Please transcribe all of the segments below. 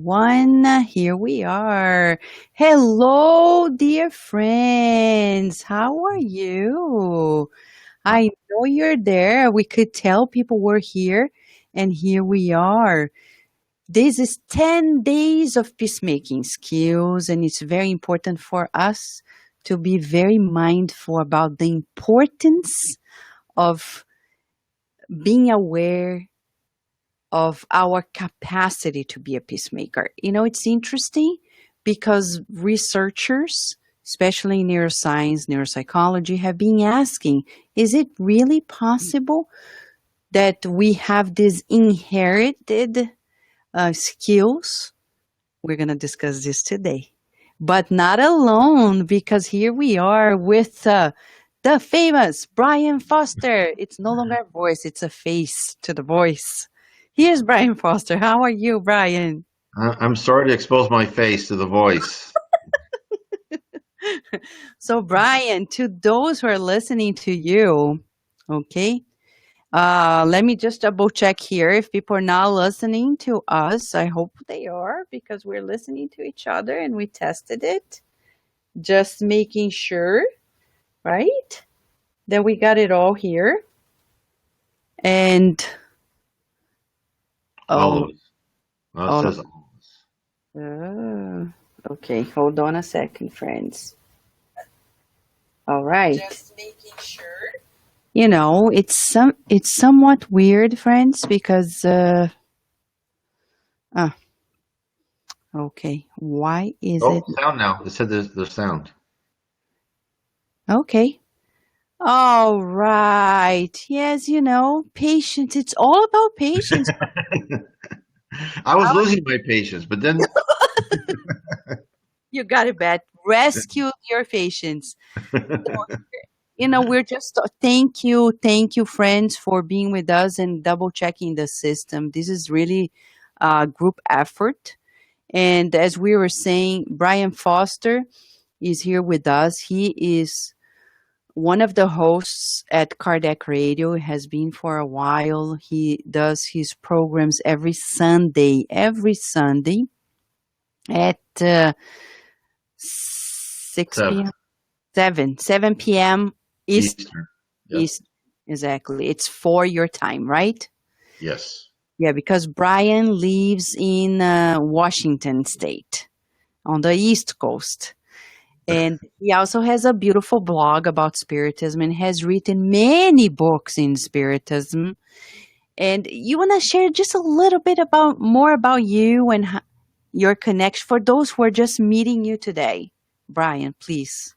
One, here we are. Hello, dear friends. How are you? I know you're there. We could tell people were here, and here we are. This is 10 days of peacemaking skills, and it's very important for us to be very mindful about the importance of being aware of our capacity to be a peacemaker. It's interesting because researchers, especially in neuroscience, neuropsychology, have been asking, is it really possible that we have these inherited skills? We're going to discuss this today. But not alone, because here we are with the famous Brian Foster. It's no longer a voice, it's a face to the voice. Here's Brian Foster. How are you, Brian? I'm sorry to expose my face to the voice. So, Brian, to those who are listening to you, okay, let me just double check here if people are now listening to us. I hope they are because we're listening to each other and we tested it. Just making sure, right, that we got it all here. And Always. It oh, says okay, hold on a second, friends. All right. Just making sure. It's somewhat weird, friends, because okay. Why is it? Sound now. It said there's sound. Okay. All right. Yes, patience. It's all about patience. I was losing my patience, but then You got it, bad. Rescue your patience. We're just thank you, friends, for being with us and double checking the system. This is really a group effort. And as we were saying, Brian Foster is here with us. He is one of the hosts at Cardiac Radio. He has been for a while. He does his programs every Sunday at 6 p.m. 7 p.m. Eastern. Yep. East, exactly. It's for your time, right? Yes. Yeah, because Brian lives in Washington State on the East Coast. And he also has a beautiful blog about Spiritism and has written many books in Spiritism. And you want to share just a little bit more about you and your connection for those who are just meeting you today. Brian, please.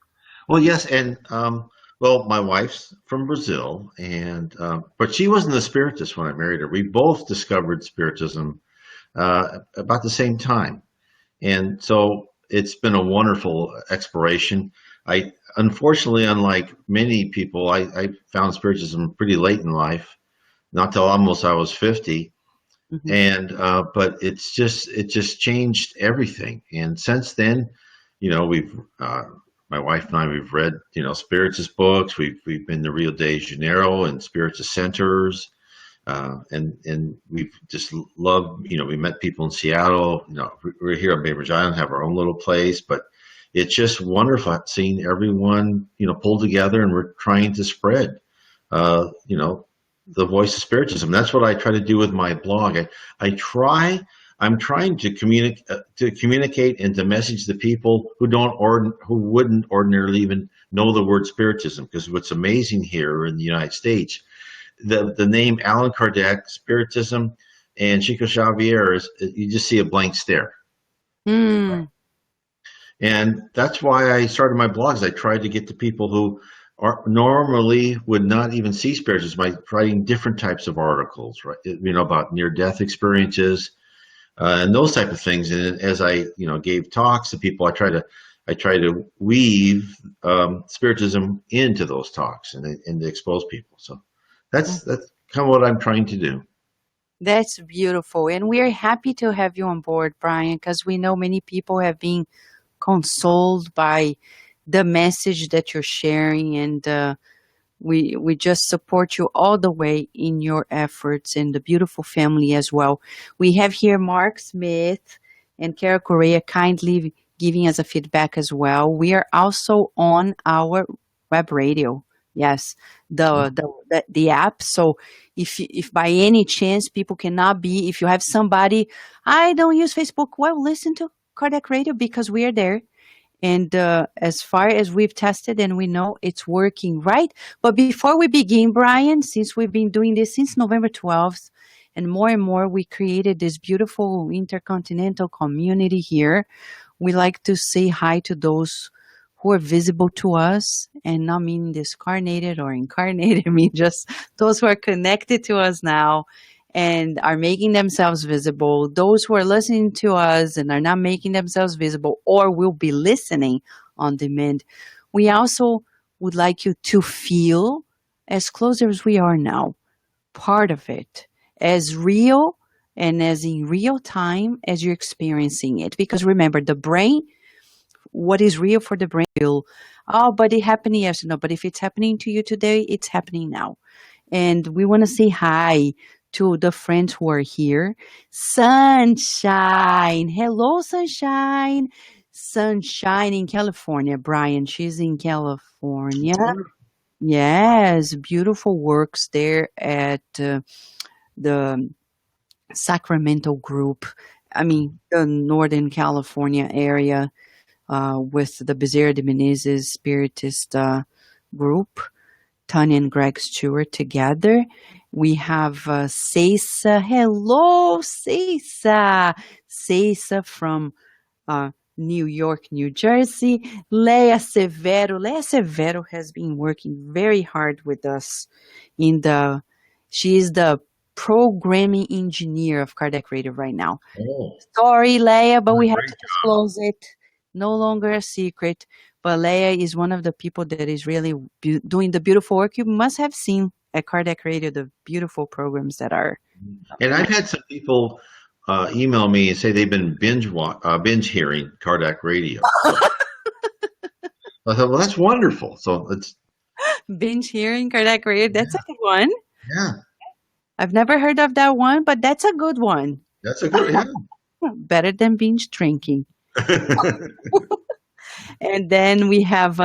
Well, yes, and my wife's from Brazil, and but she wasn't a spiritist when I married her. We both discovered spiritism about the same time, and so it's been a wonderful exploration. Unfortunately, unlike many people, I found spiritism pretty late in life, not till almost I was 50. Mm-hmm. And but it just changed everything. And since then, we've my wife and I, we've read, spiritist books. We've been to Rio de Janeiro and spiritist centers, and we've just loved. We met people in Seattle. We're here on Bainbridge Island, have our own little place, but it's just wonderful seeing everyone, pull together, and we're trying to spread, the voice of spiritism. That's what I try to do with my blog. I'm trying to communicate and to message the people who wouldn't ordinarily even know the word spiritism. Because what's amazing here in the United States, the name Allan Kardec, spiritism, and Chico Xavier you just see a blank stare. Mm. And that's why I started my blogs. I tried to get to people who normally would not even see spiritism by writing different types of articles, right? About near-death experiences. And those type of things. And as I, gave talks to people, I try to weave spiritism into those talks and to expose people. So that's kind of what I'm trying to do. That's beautiful, and we're happy to have you on board, Brian, because we know many people have been consoled by the message that you're sharing, and we just support you all the way in your efforts and the beautiful family as well. We have here Mark Smith. and Carol Correa kindly giving us a feedback as well. We are also on our web radio. Yes, the app. So if by any chance people cannot be, if you have somebody, I don't use Facebook. Well, listen to Cardiac Radio because we are there. And as far as we've tested and we know it's working, right? But before we begin, Brian, since we've been doing this since November 12th, and more, we created this beautiful intercontinental community here. We like to say hi to those who are visible to us, and not mean discarnated or incarnated, I mean just those who are connected to us now and are making themselves visible, those who are listening to us and are not making themselves visible or will be listening on demand. We also would like you to feel as close as we are now, part of it, as real and as in real time as you're experiencing it. Because remember, the brain, what is real for the brain will, oh, but it happened yesterday. No, but if it's happening to you today, it's happening now. And we want to say hi to the friends who are here. Sunshine. Hello, Sunshine. Sunshine in California. Brian, she's in California. Yes, beautiful works there at the Sacramento group. I mean, the Northern California area with the Bezerra de Menezes Spiritist group. Tanya and Greg Stewart together. We have Ceisa. Hello, Ceisa. Ceisa from New York, New Jersey. Leia Severo. Leia Severo has been working very hard with us in the, she is the programming engineer of Cardiac Radio right now. Oh, Sorry, Leia, but we have great to job. disclose it. No longer a secret. But Leia is one of the people that is really doing the beautiful work. You must have seen at Cardiac Radio the beautiful programs that are. And I've had some people email me and say they've been binge hearing cardiac radio. So I thought, well, that's wonderful. So it's Binge hearing Cardiac Radio. That's a yeah, good one. yeah, I've never heard of that one, but that's a good one. that's a good yeah. Better than binge drinking. And then we have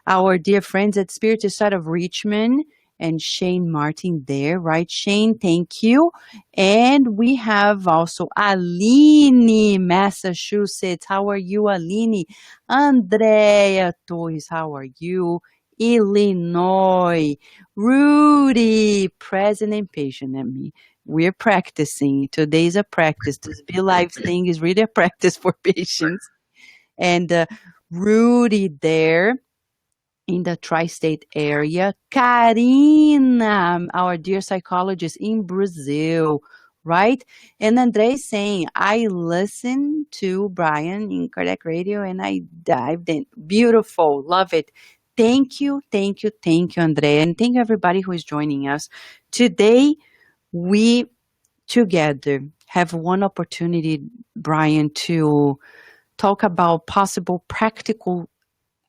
our dear friends at Spirited Side of Richmond and Shane Martin there, right, Shane? Thank you. And we have also Aline, Massachusetts. How are you, Aline? Andrea Torres, how are you? Illinois. Rudy, present and patient at me. We're practicing. Today's a practice. This Be Live thing is really a practice for patients. And Rudy there in the tri-state area. Karina, our dear psychologist in Brazil, right? And Andre saying, I listened to Brian in Cardiac Radio and I dived in. Beautiful. Love it. Thank you, thank you, thank you, Andrea. And thank you everybody who is joining us. Today, we together have one opportunity, Brian, to talk about possible practical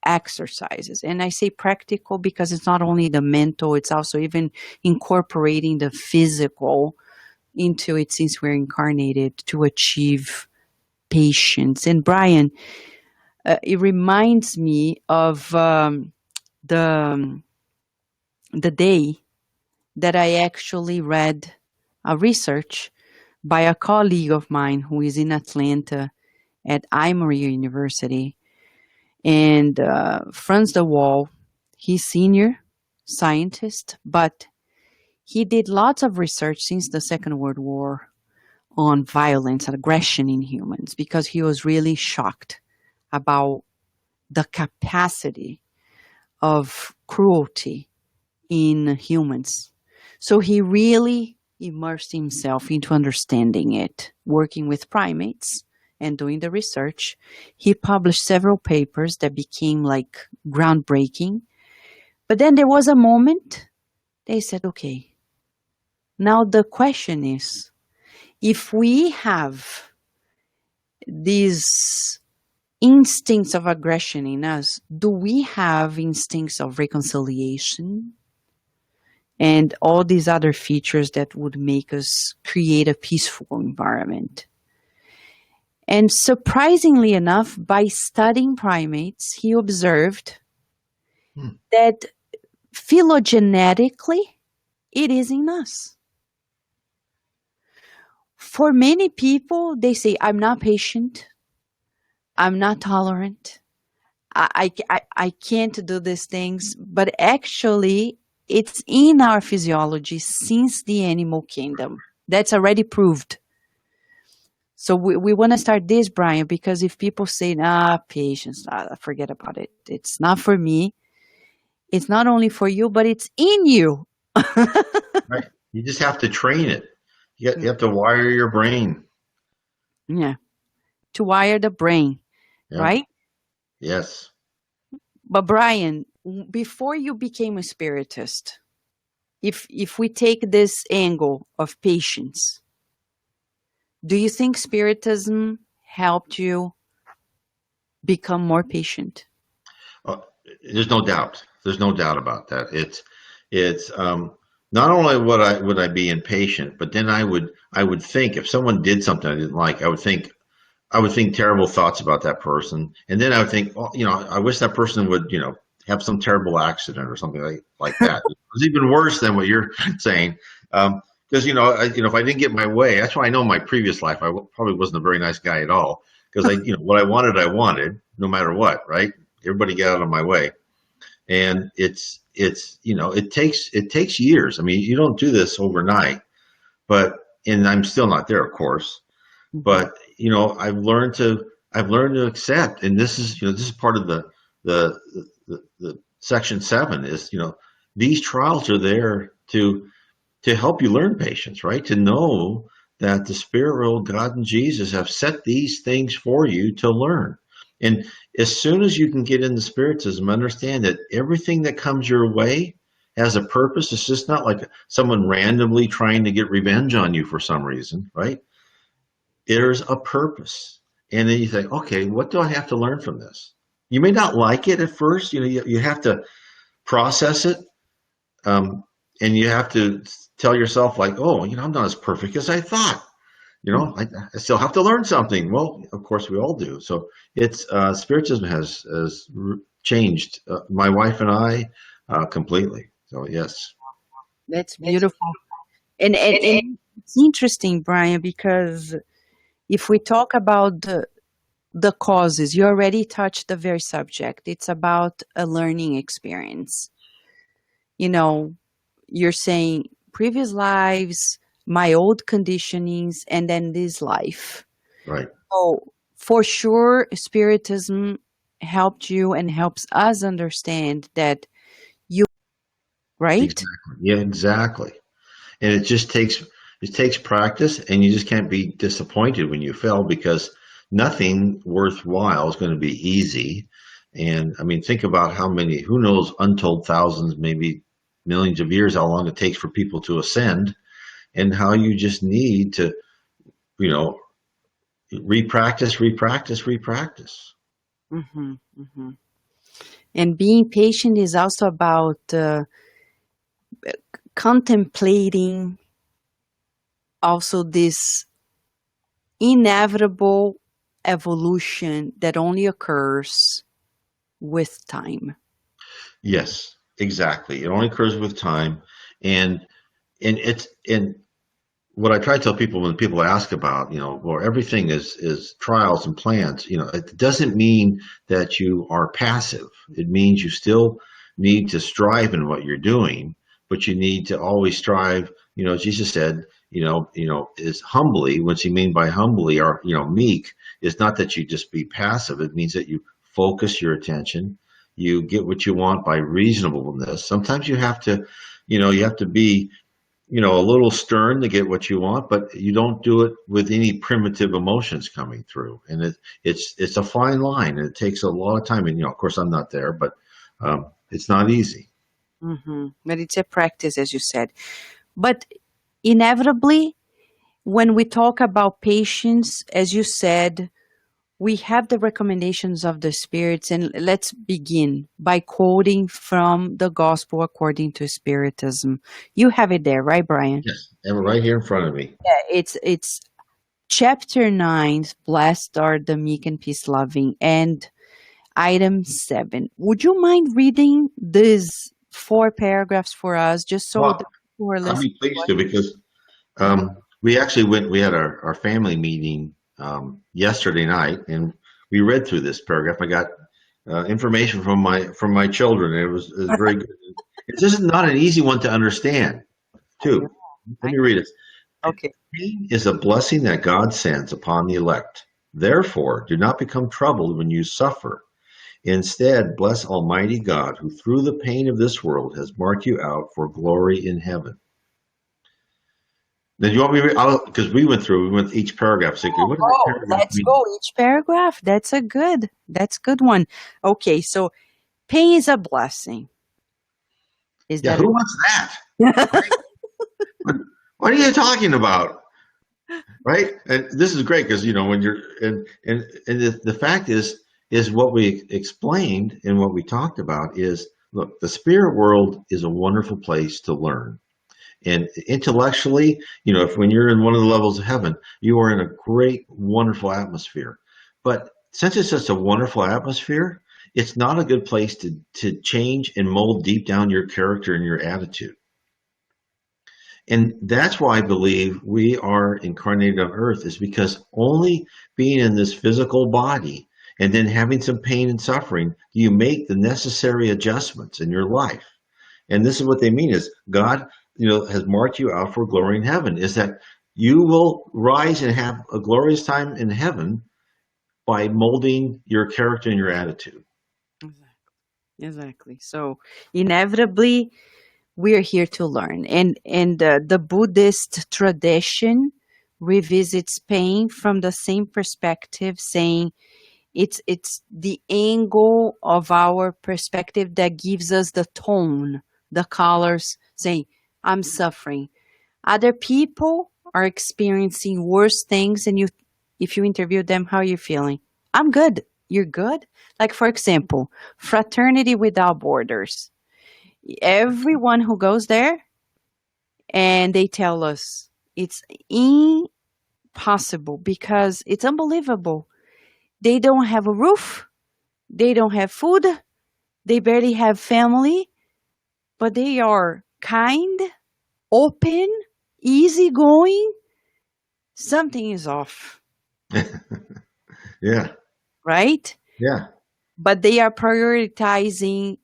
exercises. And I say practical because it's not only the mental, it's also even incorporating the physical into it since we're incarnated to achieve patience. And Brian, it reminds me of the day that I actually read a research by a colleague of mine who is in Atlanta at Emory University. And Franz de Waal, he's senior scientist, but he did lots of research since the Second World War on violence and aggression in humans because he was really shocked about the capacity of cruelty in humans. So he really immersed himself into understanding it, working with primates and doing the research. He published several papers that became like groundbreaking. But then there was a moment they said, okay, now the question is, if we have these instincts of aggression in us, do we have instincts of reconciliation and all these other features that would make us create a peaceful environment? And surprisingly enough, by studying primates, he observed Hmm. that phylogenetically, it is in us. For many people, they say, I'm not patient, I'm not tolerant, I can't do these things. But actually, it's in our physiology since the animal kingdom. That's already proved. So we want to start this, Brian, because if people say, patience, forget about it. It's not for me. It's not only for you, but it's in you. Right. You just have to train it. You have to wire your brain. Yeah, to wire the brain, Yeah. right? Yes. But Brian, before you became a spiritist, if we take this angle of patience, do you think spiritism helped you become more patient? Uh, there's no doubt. There's no doubt about that. It's not only would I be impatient, but then I would think if someone did something I didn't like, I would think terrible thoughts about that person, and then I would think, oh, I wish that person would, have some terrible accident or something like that. It's even worse than what you're saying, because if I didn't get my way, that's why I know in my previous life probably wasn't a very nice guy at all. Because what I wanted, no matter what, right? Everybody get out of my way, and it takes years. I mean, you don't do this overnight, but and I'm still not there, of course, Mhm. but I've learned to accept, and this is part of the the section 7 is these trials are there to help you learn patience, right? To know that the spirit world, God and Jesus have set these things for you to learn. And as soon as you can get into spiritism, understand that everything that comes your way has a purpose. It's just not like someone randomly trying to get revenge on you for some reason, right? There's a purpose. And then you think, okay, what do I have to learn from this? You may not like it at first. You have to process it. Um, and you have to tell yourself, like, oh, I'm not as perfect as I thought. I still have to learn something. Well, of course, we all do. So it's spiritism has changed my wife and I completely. So yes, That's beautiful. And it's interesting, Brian, because if we talk about the causes, you already touched the very subject. It's about a learning experience. You know, you're saying previous lives, my old conditionings, and then this life. right, So for sure, Spiritism helped you and helps us understand that you, right? exactly, yeah, exactly. And it takes practice, and you just can't be disappointed when you fail because nothing worthwhile is going to be easy. And I mean, think about how many, who knows, untold thousands, maybe millions of years, how long it takes for people to ascend, and how you just need to, you know, repractice, repractice, repractice. Hmm. Hmm. And being patient is also about contemplating also this inevitable evolution that only occurs with time. Yes, exactly. It only occurs with time, and and what I try to tell people when people ask about, well, everything is trials and plans. It doesn't mean that you are passive. It means you still need to strive in what you're doing, but you need to always strive. Jesus said, is humbly. What's he mean by humbly or meek is not that you just be passive. It means that you focus your attention. You get what you want by reasonableness. Sometimes you have to be a little stern to get what you want, but you don't do it with any primitive emotions coming through. And it's a fine line, and it takes a lot of time. And of course, I'm not there, but it's not easy. But it's a practice, as you said. But inevitably, when we talk about patience, as you said, we have the recommendations of the spirits, and let's begin by quoting from the Gospel according to Spiritism. You have it there, right, Brian? Yes, and right here in front of me. Yeah, it's Chapter 9, Blessed are the meek and peace loving. And item 7. Would you mind reading these 4 paragraphs for us, just so the Well, people who are I'd listening be pleased to to because us? we actually we had our family meeting yesterday night, and we read through this paragraph. I got information from my children. It was very good. It's just not an easy one to understand, I know. too. Let I me read it. Okay. Pain is a blessing that God sends upon the elect. Therefore, do not become troubled when you suffer. Instead, bless Almighty God, who through the pain of this world has marked you out for glory in heaven. Then you want me to because we went each paragraph. So what does that Oh, paragraph let's mean? go each paragraph. That's a good one. Okay, so pain is a blessing. Is Yeah, that who wants that? a Right? What, what are you talking about? Right? And this is great because when you're and the fact is what we explained and what we talked about is look, the spirit world is a wonderful place to learn. And intellectually, if when you're in one of the levels of heaven, you are in a great, wonderful atmosphere. But since it's such a wonderful atmosphere, it's not a good place to change and mold deep down your character and your attitude. And that's why I believe we are incarnated on earth is because only being in this physical body and then having some pain and suffering, do you make the necessary adjustments in your life. And this is what they mean is God, has marked you out for glory in heaven, is that you will rise and have a glorious time in heaven by molding your character and your attitude. Exactly. Exactly. So inevitably, we're here to learn, and the Buddhist tradition revisits pain from the same perspective, saying it's the angle of our perspective that gives us the tone, the colors, saying I'm suffering. Other people are experiencing worse things, and if you interview them, how are you feeling? I'm good. You're good. Like, for example, Fraternity Without Borders. Everyone who goes there, and they tell us it's impossible because it's unbelievable. They don't have a roof, they don't have food, they barely have family, but they are kind, open, easygoing. Something is off, Yeah, right? yeah, But they are prioritizing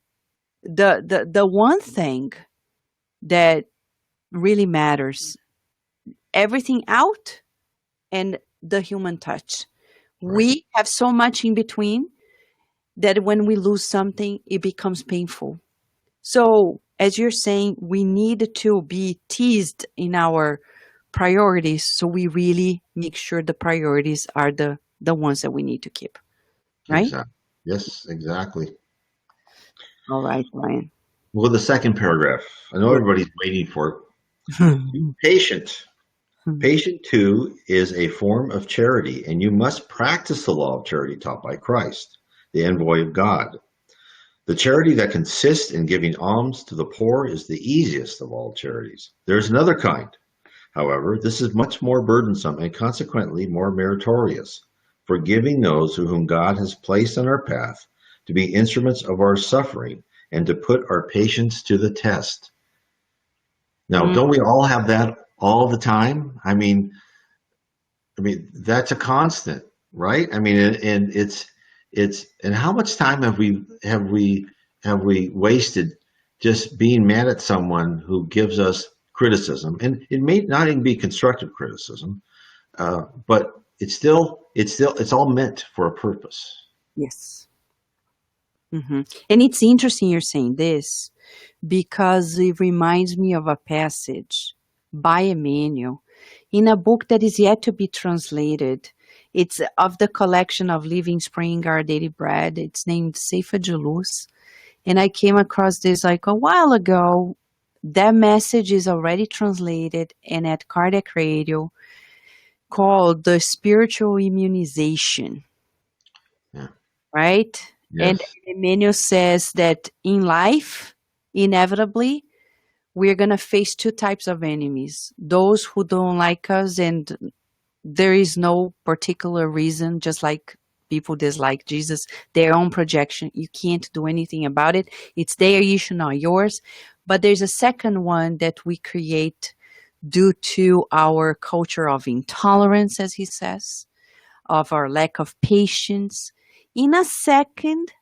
the one thing that really matters. Everything out and the human touch. right, We have so much in between that when we lose something, it becomes painful. So, as you're saying, we need to be teased in our priorities so we really make sure the priorities are the ones that we need to keep, right? exactly. Yes, exactly. All right, Brian. Well, the second paragraph. I know Yeah. everybody's waiting for it. Be patient. Patient too is a form of charity, and you must practice the law of charity taught by Christ, the envoy of God. The charity that consists in giving alms to the poor is the easiest of all charities. There is another kind, however, this is much more burdensome and consequently more meritorious, forgiving those whom God has placed on our path to be instruments of our suffering and to put our patience to the test. Now, Mm, don't we all have that all the time? I mean that's a constant, right? I mean, and and how much time have we wasted just being mad at someone who gives us criticism, and it may not even be constructive criticism, but it's all meant for a purpose. yes. And it's interesting you're saying this because it reminds me of a passage by Emmanuel in a book that is yet to be translated. It's of the collection of Living Spring, Our Daily Bread. It's named Seifa de Luz. And I came across this like a while ago. That message is already translated and at Cardiac Radio called The Spiritual Immunization, Yeah. right? And Yes. Emmanuel says that in life, inevitably, we're going to face two types of enemies: those who don't like us and There is no particular reason, just like people dislike Jesus, their own projection. You can't do anything about it. It's their issue, not yours. But there's a second one that we create due to our culture of intolerance, as he says, of our lack of patience. In a second,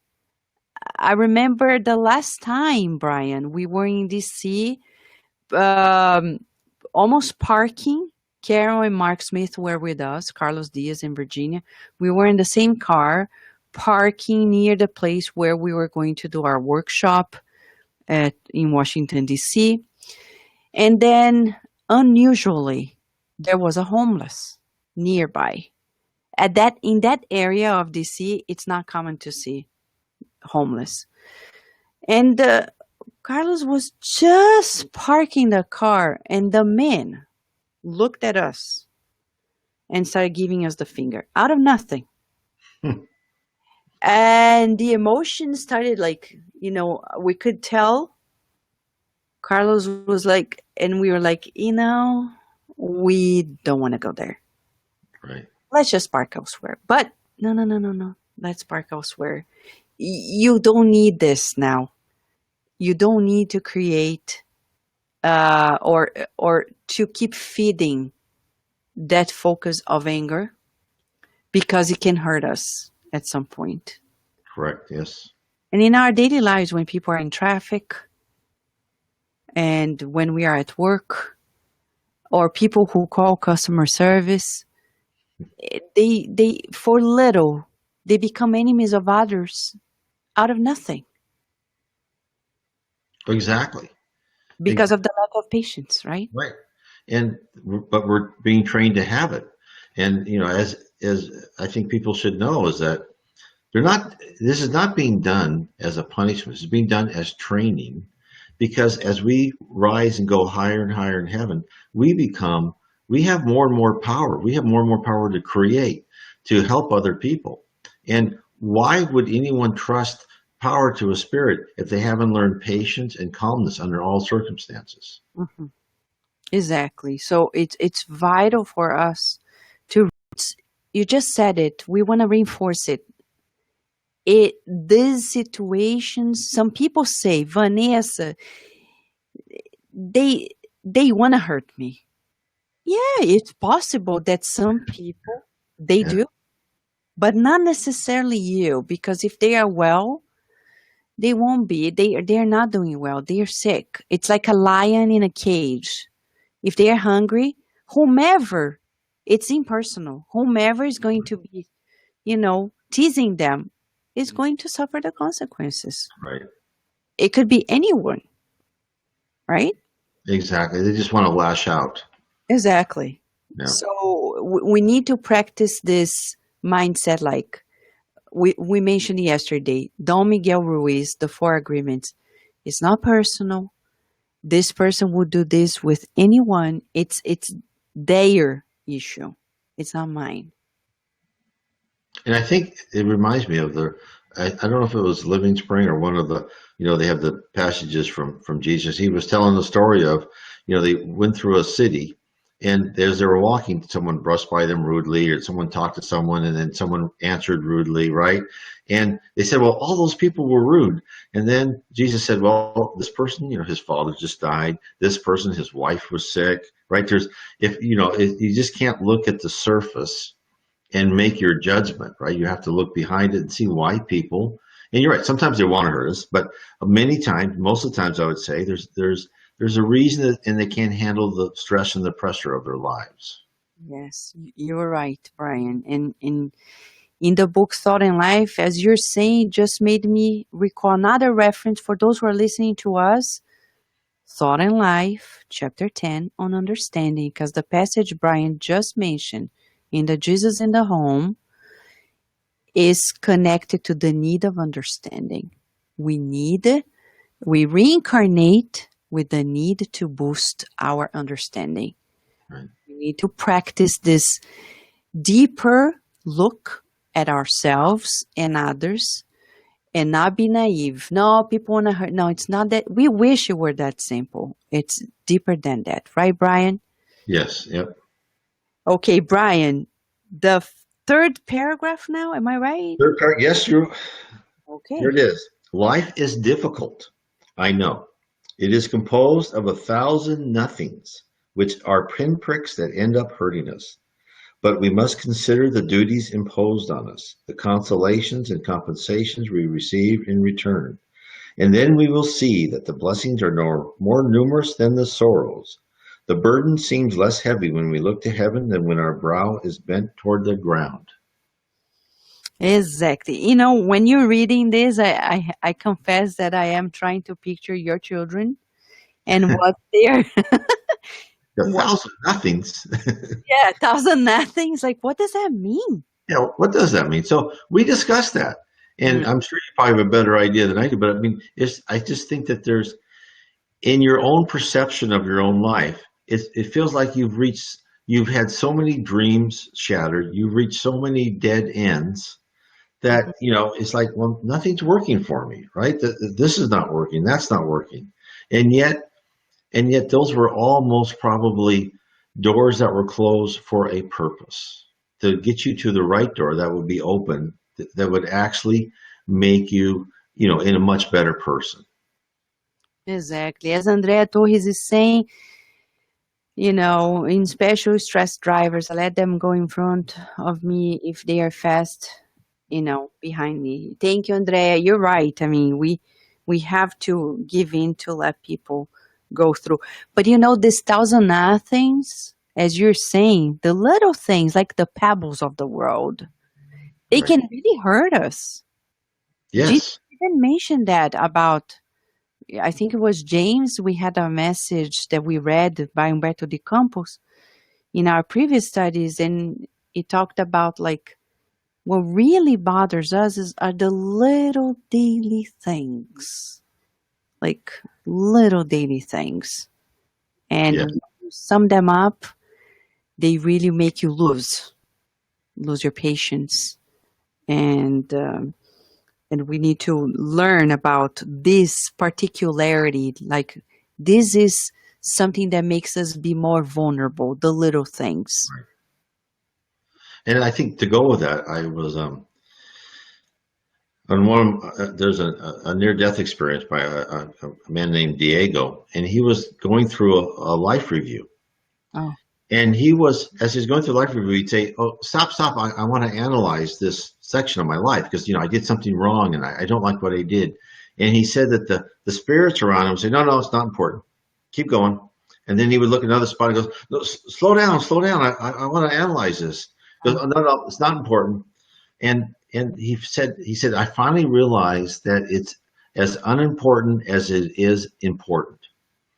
I remember the last time, Brian, we were in DC, um, almost parking. Carol and Mark Smith were with us, Carlos Diaz in Virginia. We were in the same car, parking near the place where we were going to do our workshop in Washington, D.C. And then, unusually, there was a homeless nearby. In that area of DC, it's not common to see homeless. And Carlos was just parking the car, and the man looked at us and started giving us the finger out of nothing. And the emotion started, like, we could tell Carlos was like, and we were like, we don't want to go there. Right. Let's just park elsewhere. But no, no, no, no, no. Let's park elsewhere. You don't need this now. You don't need to create or to keep feeding that focus of anger, because it can hurt us at some point. Correct. Yes. And in our daily lives, when people are in traffic and when we are at work, or people who call customer service, they for little, they become enemies of others out of nothing Exactly. because of the lack of patience, right? Right. And but we're being trained to have it. And as I think people should know is that they're not this is not being done as a punishment. It's being done as training, because as we rise and go higher and higher in heaven, we have more and more power. We have more and more power to create, to help other people. And why would anyone trust power to a spirit if they haven't learned patience and calmness under all circumstances? Mm-hmm. Exactly. So it's vital for us to. You just said it. We want to reinforce it. These situations. Some people say, Vanessa, they want to hurt me. Yeah, it's possible that some people they Yeah. do, but not necessarily you. Because if they are well, they won't be. They're not doing well. They're sick. It's like a lion in a cage. If they are hungry, whomever, it's impersonal. Whomever is going to be, teasing them is going to suffer the consequences. Right. It could be anyone, right? Exactly. They just want to lash out. Exactly. Yeah. So we need to practice this mindset, like we mentioned yesterday. Don Miguel Ruiz, the Four Agreements. It's not personal. This person would do this with anyone. It's their issue. It's not mine. And I think it reminds me of I don't know if it was Living Spring or one of the, they have the passages from Jesus. He was telling the story of, they went through a city, and as they were walking, someone brushed by them rudely, or someone talked to someone, and then someone answered rudely, right? And they said, well, all those people were rude. And then Jesus said, well, this person, his father just died. This person, his wife was sick, right? You just can't look at the surface and make your judgment, right? You have to look behind it and see why people. And you're right. Sometimes they want to hurt us, but many times, most of the times, I would say there's a reason that, and they can't handle the stress and the pressure of their lives. Yes, you're right, Brian. And in the book Thought and Life, as you're saying, just made me recall another reference for those who are listening to us. Thought and Life, chapter 10 on understanding, because the passage Brian just mentioned in the Jesus in the Home is connected to the need of understanding. We reincarnate with the need to boost our understanding. Right. We need to practice this deeper look at ourselves and others and not be naive. No, people want to hurt. No, it's not that. We wish it were that simple. It's deeper than that. Right, Brian? Yes. Yep. Okay, Brian, the third paragraph now, am I right? Third part, yes, here Okay. it is. Life is difficult. I know. It is composed of 1,000 nothings, which are pinpricks that end up hurting us. But we must consider the duties imposed on us, the consolations and compensations we receive in return. And then we will see that the blessings are more numerous than the sorrows. The burden seems less heavy when we look to heaven than when our brow is bent toward the ground. Exactly. When you're reading this, I confess that I am trying to picture your children and what they're, A what, thousand nothings. yeah, thousand nothings. Like, what does that mean? What does that mean? So we discussed that, Mm, and I'm sure you probably have a better idea than I do. But I mean, I just think that there's in your own perception of your own life, it feels like you've had so many dreams shattered, you've reached so many dead ends mhm. that it's like, well, nothing's working for me, right? This is not working, that's not working, and yet those were almost probably doors that were closed for a purpose to get you to the right door that would be open, that would actually make you, in a much better person. Exactly. As Andrea Torres is saying, in special stress drivers, I let them go in front of me if they are fast, behind me. Thank you, Andrea. You're right. I mean, we have to give in to let people go through. But these thousand things, as you're saying, the little things like the pebbles of the world, they Right. can really hurt us. Jesus Yes. even mentioned that about, I think it was James. We had a message that we read by Humberto de Campos in our previous studies, and it talked about like what really bothers us are the little daily things, like little daily things, and Yes. when you sum them up, they really make you lose your patience, and and we need to learn about this particularity. Like this is something that makes us be more vulnerable. The little things. Right. And I think to go with that, I was on there's a near death experience by a man named Diego, and he was going through a life review. Oh, And as he's going through life review, he'd say, "Oh, stop! I want to analyze this section of my life because I did something wrong and I don't like what I did." And he said that the spirits around him would say, "No, it's not important. Keep going." And then he would look at another spot and goes, "No, slow down, slow down. I want to analyze this." He goes, "Oh, no, it's not important." And he said I finally realized that it's as unimportant as it is important.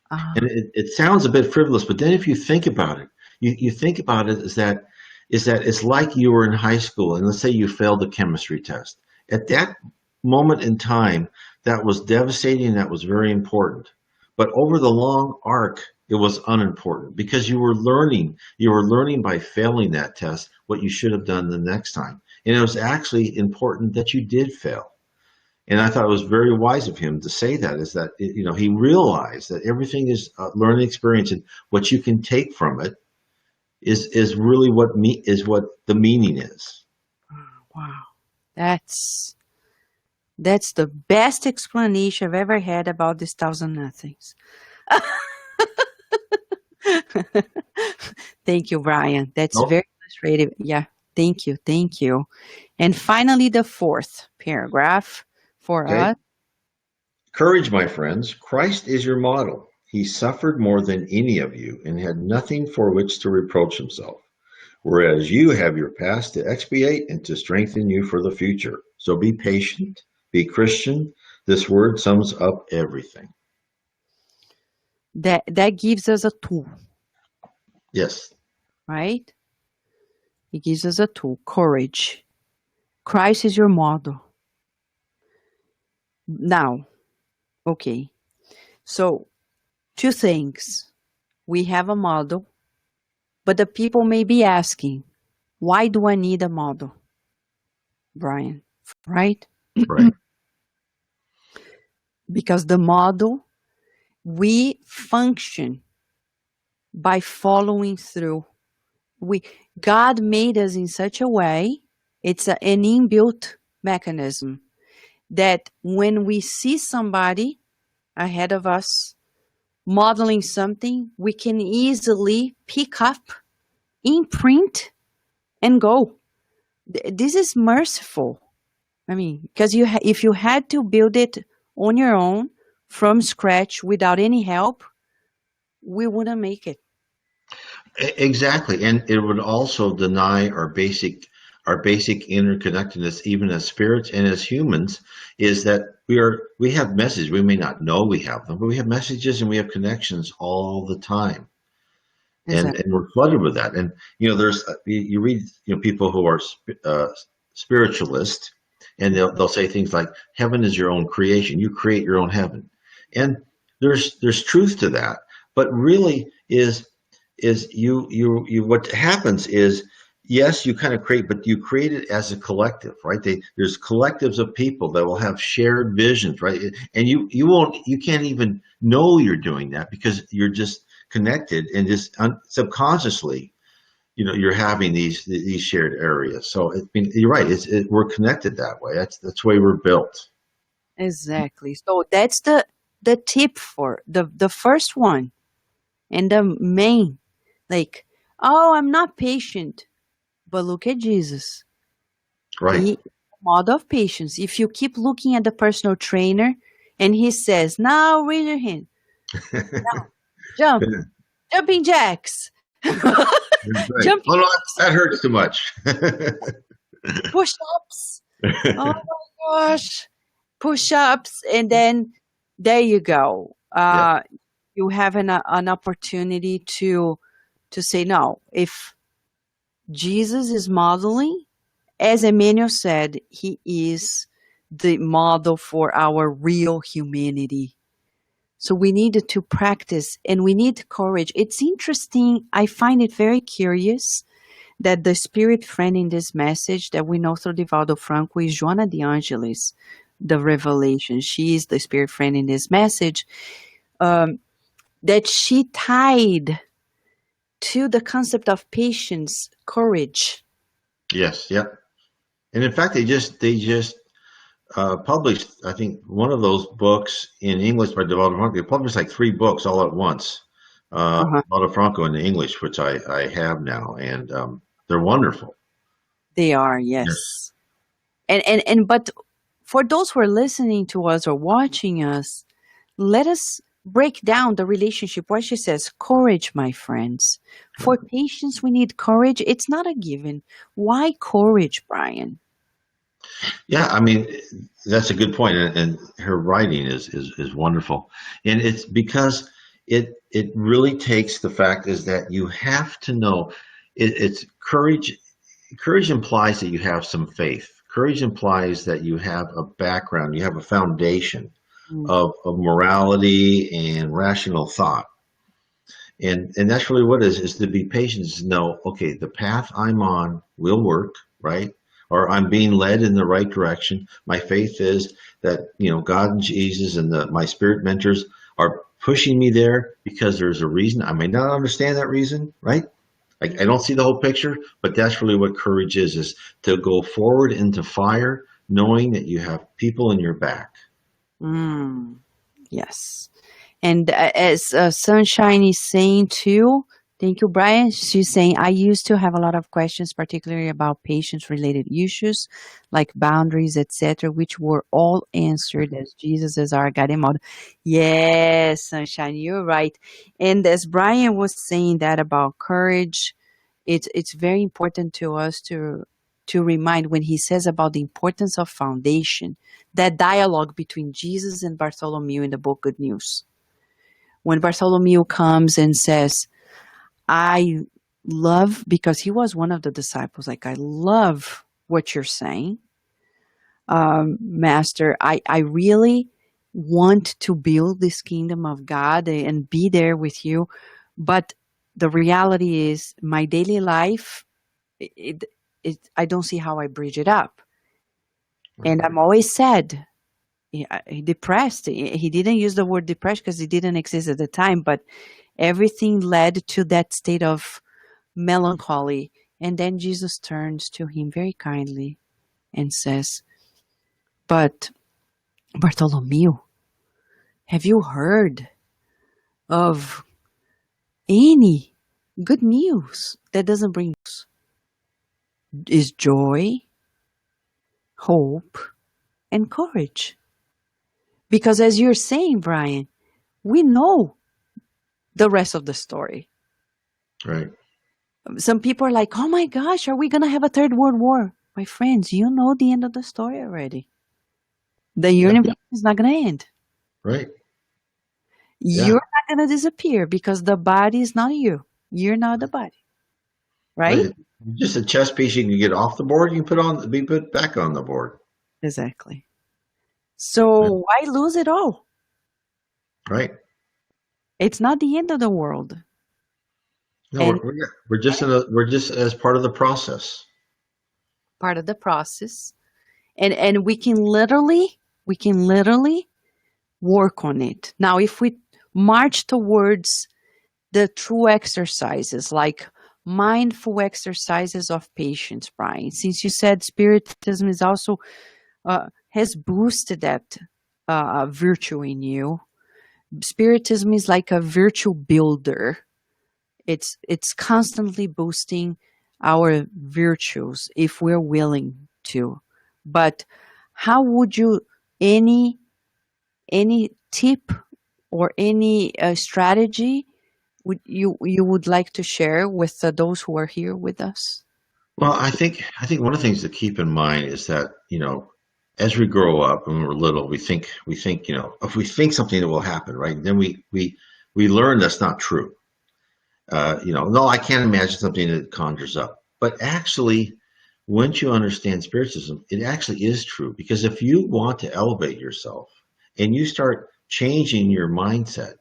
And ah, it sounds a bit frivolous, but then if you think about it, you think about it is that it's like you were in high school and let's say you failed the chemistry test. At that moment in time, that was devastating, that was very important. But over the long arc, it was unimportant because you were learning by failing that test what you should have done the next time. And it was actually important that you did fail. And I thought it was very wise of him to say that is that he realized that everything is a learning experience, and what you can take from it is really what the meaning is. wow. That's that's the best explanation I've ever had about these thousand nothings. Thank you, Brian. That's Oh, very illustrative. Yeah. Thank you. Thank you. And finally, the fourth paragraph for okay. us. Courage, my friends. Christ is your model. He suffered more than any of you and had nothing for which to reproach himself, whereas you have your past to expiate and to strengthen you for the future. So be patient, be Christian. This word sums up everything. That gives us a tool, Yes, right? It gives us a tool, courage. Christ is your model. Now, okay. So, two things. We have a model, but the people may be asking, why do I need a model, Brian? Right? right. Because the model, we function by following through we God made us in such a way, it's an inbuilt mechanism that when we see somebody ahead of us modeling something, we can easily pick up, imprint, and go. This is merciful. I mean, because if you had to build it on your own from scratch without any help, we wouldn't make it. Exactly, and it would also deny our basic interconnectedness, even as spirits and as humans, is that we have messages. We may not know we have them, but we have messages and we have connections all the time, and Exactly. we're flooded with that. And there's you read people who are spiritualists, and they'll say things like heaven is your own creation. You create your own heaven, and there's truth to that. But really is you what happens is, yes, you kind of create, but you create it as a collective, right? There's collectives of people that will have shared visions, right? And you can't even know you're doing that because you're just connected and just subconsciously, you're having these shared areas. So you're right. We're connected that way. That's the way we're built. Exactly. So that's the tip for the first one and the main, like, oh, I'm not patient, but look at Jesus. Right. He model of patience. If you keep looking at the personal trainer and he says, now raise your hand, jump, jumping jacks, Right. jumping Oh no, jacks, that hurts too much. push-ups. Oh my gosh, push-ups, and then there you go. Yeah. You have an opportunity to say no. If Jesus is modeling, as Emmanuel said, he is the model for our real humanity. So we need to practice and we need courage. It's interesting. I find it very curious that the spirit friend in this message that we know through Divaldo Franco is Joana de Angelis, the revelation. She is the spirit friend in this message, that she tied to the concept of patience, courage. Yes. Yep. And in fact, they just published, I think, one of those books in English by Devaldo Franco. They published like three books all at once. Uh-huh. Devaldo Franco in English, which I have now, and they're wonderful. They are, Yes. yes. And but for those who are listening to us or watching us, let us break down the relationship where she says, courage, my friends. For patience, we need courage. It's not a given. Why courage, Brian? Yeah, I mean, that's a good point, and her writing is wonderful, and it's because it really takes the fact is that you have to know it's courage. Courage implies that you have some faith. Courage implies that you have a background, you have a foundation Mm. of morality and rational thought. And that's really what it is to be patient, is to know, okay, the path I'm on will work, right? Or I'm being led in the right direction. My faith is that, God and Jesus and my spirit mentors are pushing me there because there's a reason. I may not understand that reason, right? I don't see the whole picture, but that's really what courage is to go forward into fire, knowing that you have people in your back. Mm. Yes. And as Sunshine is saying too, thank you, Brian. She's saying, I used to have a lot of questions, particularly about patients related issues like boundaries, etc., which were all answered as Jesus is our guiding model. Yes, Sunshine, you're right. And as Brian was saying that about courage, it's very important to us to remind when he says about the importance of foundation, that dialogue between Jesus and Bartholomew in the book Good News. When Bartholomew comes and says, I love, because he was one of the disciples, like, I love what you're saying, Master. I really want to build this kingdom of God and be there with you. But the reality is, my daily life, it, I don't see how I bridge it up. Right. And I'm always sad, depressed. He didn't use the word depressed because it didn't exist at the time, but everything led to that state of melancholy. And then Jesus turns to him very kindly and says, "But Bartholomew, have you heard of any good news that doesn't bring is joy, hope, and courage?" Because as you're saying, Brian, we know the rest of the story. Right. Some people are like, "Oh my gosh, are we going to have a third world war?" My friends, you know the end of the story already. The Yeah. universe is not going to end. Right. You're Yeah. not going to disappear because the body is not you. You're not the body, right? Right. Just a chess piece you can get off the board, you can be put back on the board. Exactly. So Yeah. why lose it all? Right. It's not the end of the world. No, And we're just as part of the process. part of the process. And we can literally work on it. Now, if we march towards the true exercises, like mindful exercises of patience, Brian, since you said spiritism is also has boosted that virtue in you. Spiritism is like a virtue builder. It's constantly boosting our virtues if we're willing to. But how would you any any tip or any strategy would you would like to share with those who are here with us? Well, I think one of the things to keep in mind is that, as we grow up and we're little, we think, if we think something that will happen, right? Then we learn that's not true. No, I can't imagine something that conjures up. But actually, once you understand spiritism, it actually is true. Because if you want to elevate yourself and you start changing your mindset,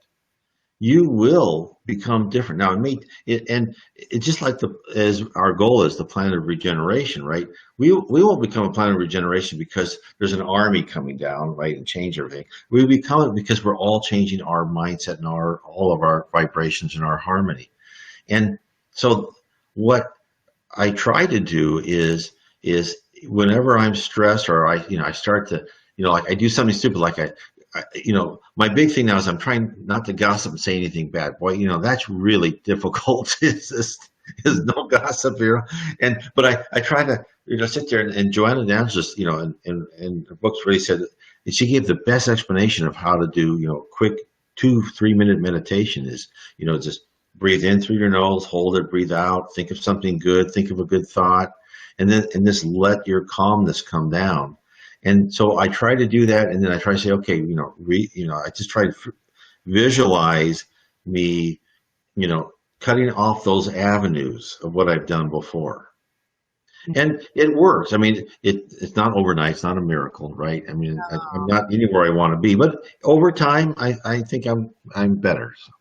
you will become different. Now, and it's just like as our goal is the planet of regeneration, right? We won't become a planet of regeneration because there's an army coming down, right, and change everything. We become it because we're all changing our mindset and all of our vibrations and our harmony. And so, what I try to do is whenever I'm stressed or I start to like I do something stupid like my big thing now is I'm trying not to gossip and say anything bad. Boy, that's really difficult. Is no gossip here, but I try to sit there and Joanna Downs just in her books really said that she gave the best explanation of how to do quick 2-3 minute meditation is just breathe in through your nose, hold it, breathe out, think of something good, think of a good thought, and just let your calmness come down. And so I try to do that, and then I try to say, okay, I just try to visualize me, cutting off those avenues of what I've done before, and it works. I mean, it's not overnight; it's not a miracle, right? I mean, I'm not anywhere I want to be, but over time, I think I'm better. So,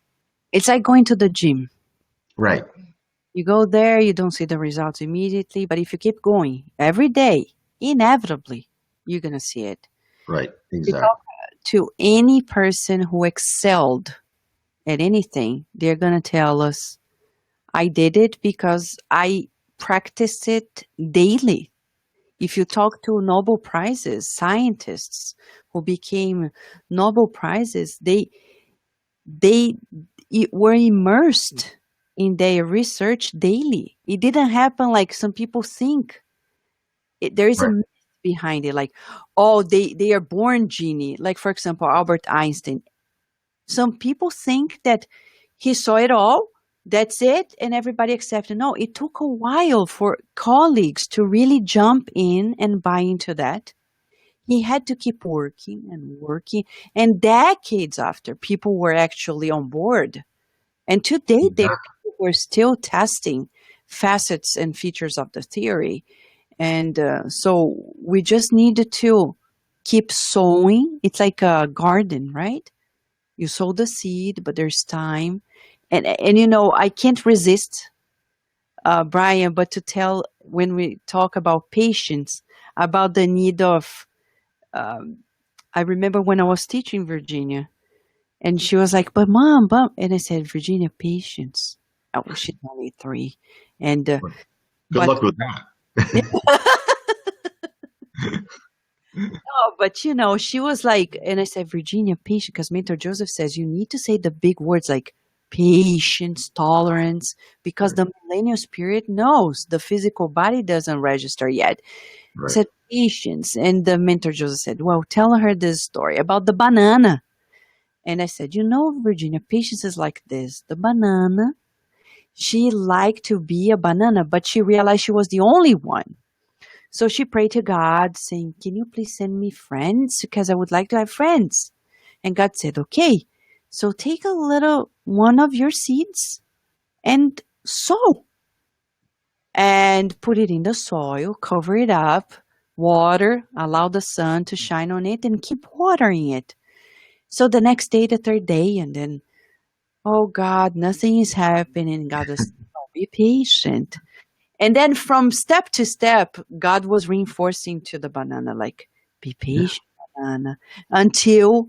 It's like going to the gym. right, You go there, you don't see the results immediately, but if you keep going every day, inevitably, you're going to see it. right, You talk exactly, to any person who excelled at anything, they're going to tell us, "I did it because I practiced it daily." If you talk to Nobel Prizes, scientists who became Nobel Prizes, they were immersed in their research daily. It didn't happen like some people think. There is a right, myth behind it, like, oh, they are born genie. Like, for example, Albert Einstein. Some people think that he saw it all, that's it, and everybody accepted. No, it took a while for colleagues to really jump in and buy into that. He had to keep working and working, and decades after, people were actually on board. And today, there are exactly. people who are still testing facets and features of the theory. And so we just need to keep sowing. It's like a garden, right? You sow the seed, but there's time. And I can't resist, Brian, but to tell when we talk about patience, about the need of. Um, I remember when I was teaching Virginia, and she was like, "But mom," and I said, "Virginia, patience." Oh, she's only 3. And Good but luck with that. oh, but she was like, and I said, Virginia, patient, because Mentor Joseph says you need to say the big words like patience, tolerance, because Right, the millennial spirit knows the physical body doesn't register yet. I right. said, patience. And the Mentor Joseph said, well, tell her this story about the banana. And I said, Virginia, patience is like this. The banana, she liked to be a banana, but she realized she was the only one. So she prayed to God, saying, can you please send me friends? Because I would like to have friends. And God said, okay. So take a little one of your seeds and sow and put it in the soil, cover it up, water, allow the sun to shine on it, and keep watering it. So the next day, the third day, and then, oh God, nothing is happening. God is, oh, be patient. And then from step to step, God was reinforcing to the banana, like, be Yeah, patient, banana, until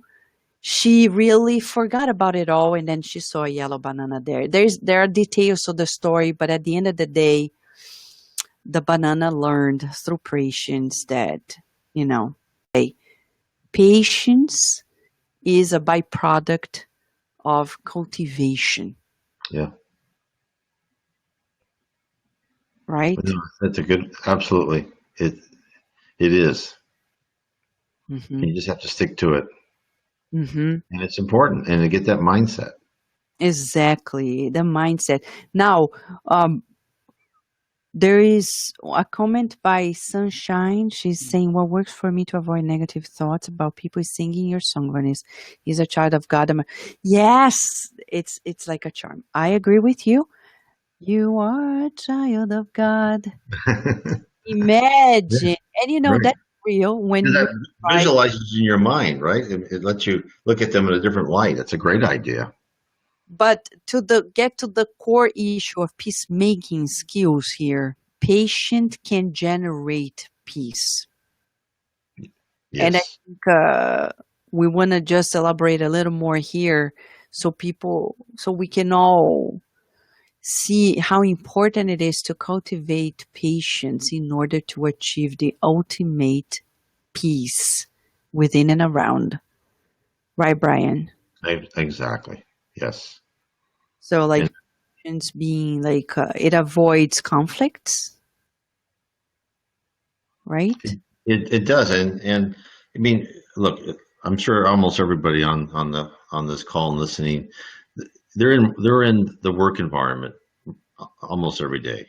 she really forgot about it all. And then she saw a yellow banana there. There are details to the story, but at the end of the day, the banana learned through patience that, you know, patience is a byproduct of cultivation, yeah. right? No, that's a good, absolutely. It it is. Mm-hmm. You just have to stick to it, Mm-hmm. and it's important, and to get that mindset. Exactly, the mindset. Now, um, there is a comment by Sunshine. She's saying, what works for me to avoid negative thoughts about people is singing your song, Vanessa. He's a child of God. Yes, it's like a charm. I agree with you. You are a child of God. Yeah, Imagine. And right. that's real when Because you that try. visualizes in your mind, right? It lets you look at them in a different light. That's a great idea. But to the get to the core issue of peacemaking skills here, patient can generate peace. And I Yes. think we want to just elaborate a little more here so we can all see how important it is to cultivate patience in order to achieve the ultimate peace within and around. Right, Brian? Exactly. Yes. So, And like, patience being like, it avoids conflicts, right? it does. And I mean, look, I'm sure almost everybody on this call and listening, they're in the work environment almost every day.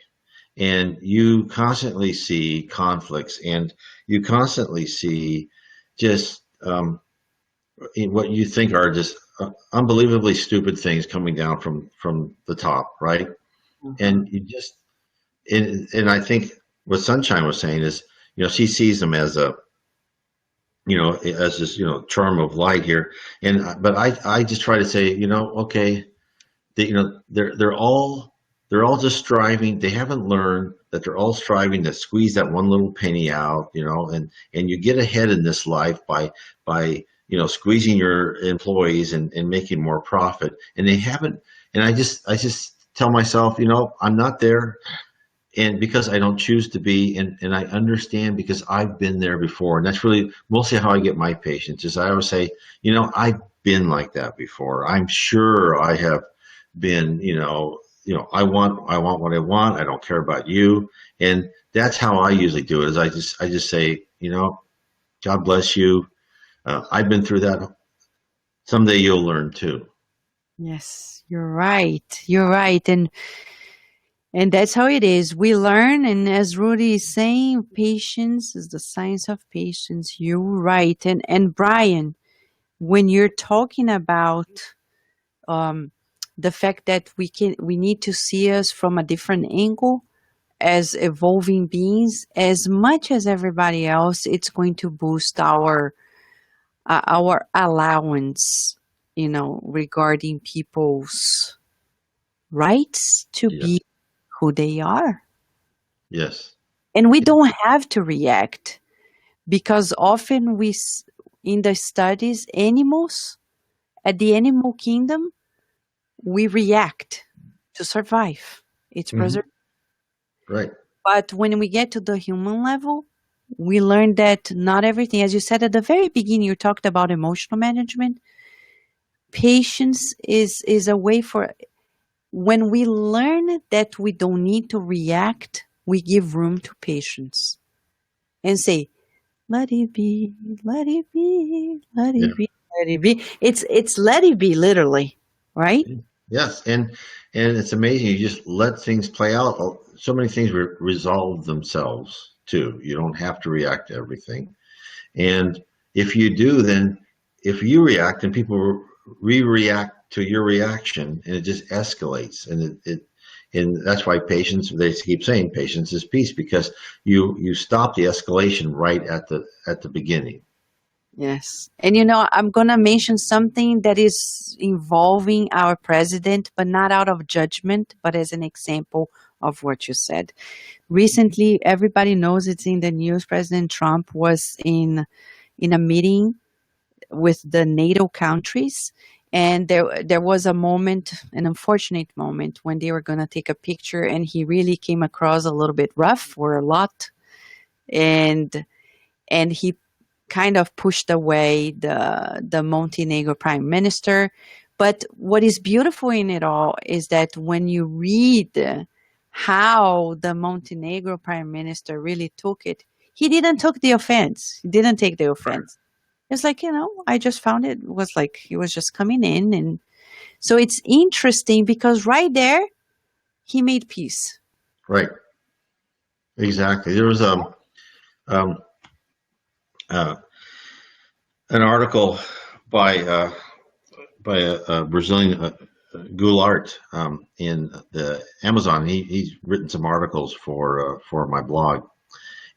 And you constantly see conflicts, and you constantly see just what you think are just unbelievably stupid things coming down from the top, right? Uh-huh. And you just and I think what Sunshine was saying is, she sees them as a, as this, charm of light here. And but I just try to say, okay, they're all just striving. They haven't learned that they're all striving to squeeze that one little penny out, and you get ahead in this life by squeezing your employees and making more profit. And they haven't. And I just tell myself, I'm not there, and because I don't choose to be, and I understand because I've been there before. And that's really mostly how I get my patients. Is I always say, I've been like that before. I'm sure I have been, I want what I want. I don't care about you. And that's how I usually do it. Is I just say, God bless you. I've been through that. Someday you'll learn too. Yes, you're right. You're right. And that's how it is. We learn, and as Rudy is saying, patience is the science of patience. You're right. And Brian, when you're talking about um, the fact that we need to see us from a different angle as evolving beings, as much as everybody else, it's going to boost our allowance, regarding people's rights to be Yes. who they are. Yes. And we don't have to react because often in the studies, animals, at the animal kingdom, we react to survive. It's Hmm. preservation. Right. But when we get to the human level, we learn that not everything, as you said at the very beginning, you talked about emotional management. Patience is a way for when we learn that we don't need to react, we give room to patience and say, let it be, let it be, let Yeah. it be, let it be. It's let it be literally, right? Yes, and it's amazing. You just let things play out. So many things resolve themselves too. You don't have to react to everything. And if you do, then if you react, then people re-react to your reaction, and it just escalates. And that's why patience. They keep saying patience is peace because you stop the escalation right at the beginning. Yes. And I'm going to mention something that is involving our president, but not out of judgment, but as an example of what you said. Recently, everybody knows it's in the news. President Trump was in a meeting with the NATO countries, and there was a moment, an unfortunate moment, when they were going to take a picture, and he really came across a little bit rough or a lot, and he kind of pushed away the Montenegro prime minister. But what is beautiful in it all is that when you read how the Montenegro prime minister really took it, he didn't took the offense. He didn't take the offense. It's like, I just found it was like he was just coming in. And so it's interesting because right there, he made peace. Right. Exactly. There was um, uh, an article by a Brazilian Goulart in the Amazon. He's written some articles for my blog,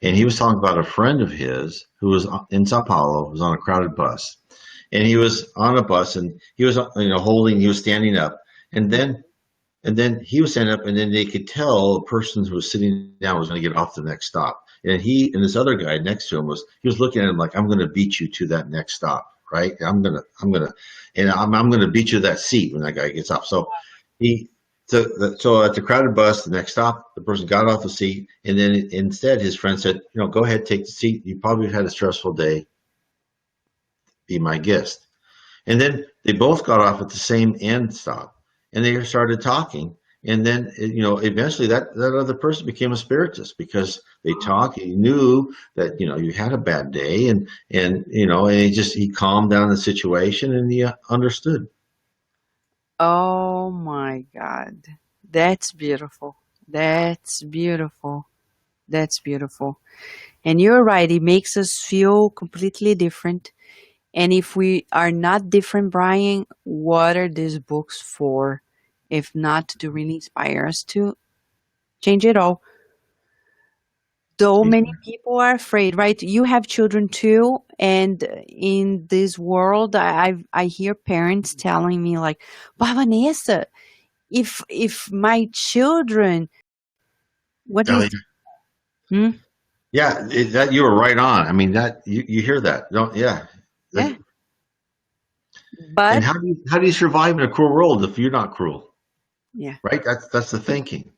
and he was talking about a friend of his who was in Sao Paulo, was on a crowded bus, and he was on a bus, and he was he was standing up, and then he was standing up, and then they could tell the person who was sitting down was going to get off the next stop. And he and this other guy next to him he was looking at him like, I'm going to beat you to that next stop, right? I'm going to beat you to that seat when that guy gets off. So he, so at the crowded bus, the next stop, the person got off the seat, and then instead his friend said, go ahead, take the seat. You probably had a stressful day. Be my guest. And then they both got off at the same end stop, and they started talking. And then, eventually that other person became a spiritist because they talked. He knew that, you had a bad day, and he calmed down the situation, and he understood. Oh my God. That's beautiful. That's beautiful. That's beautiful. And you're right. It makes us feel completely different. And if we are not different, Brian, what are these books for? If not to really inspire us to change it all. Though many people are afraid, right? You have children too, and in this world, I hear parents telling me like, "But Vanessa, if my children, what do you Yeah, think?" Hmm? yeah, that you were right on. I mean, that you hear that, don't? Yeah. Yeah, That, and but how do you survive in a cruel world if you're not cruel, yeah, right? That's the thinking,